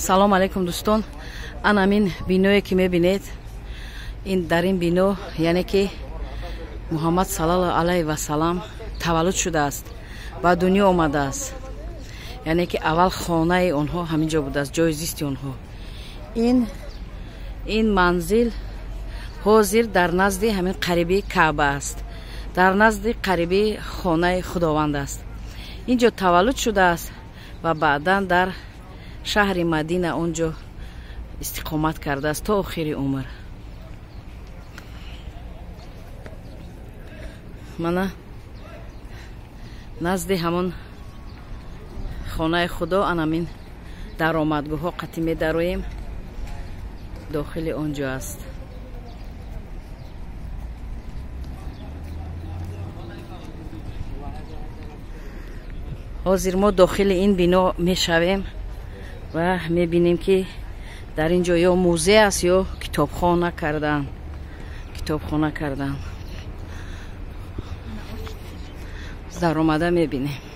салом алейкум дӯстон. Анамин биное ки мебинед, ин дар ин бино яъне ки муҳаммад саллаллоҳу алайҳи васалам таваллуд шудааст, ба дунё омадааст. яъне ки аввал хонаи онҳо ҳамин ҷо будааст, ҷои зисти онҳо. ин манзил ҳозир дар назди ҳамин қариби Каъба аст, дар назди қариби хонаи худованд аст. ин ҷо таваллуд шудааст ва баъдан дар шаҳри Мадина он ҷо истиқомат кардааст то охири умр. мана назди ҳамон хонаи худо анамин даромадгоҳҳо қатӣ медароем, дохили он ҷо аст. ҳозир мо дохили ин бино мешавем ва мебинем ки дар ин ҷо ё музей аст ё китобхона кардан. Даромада мебинем.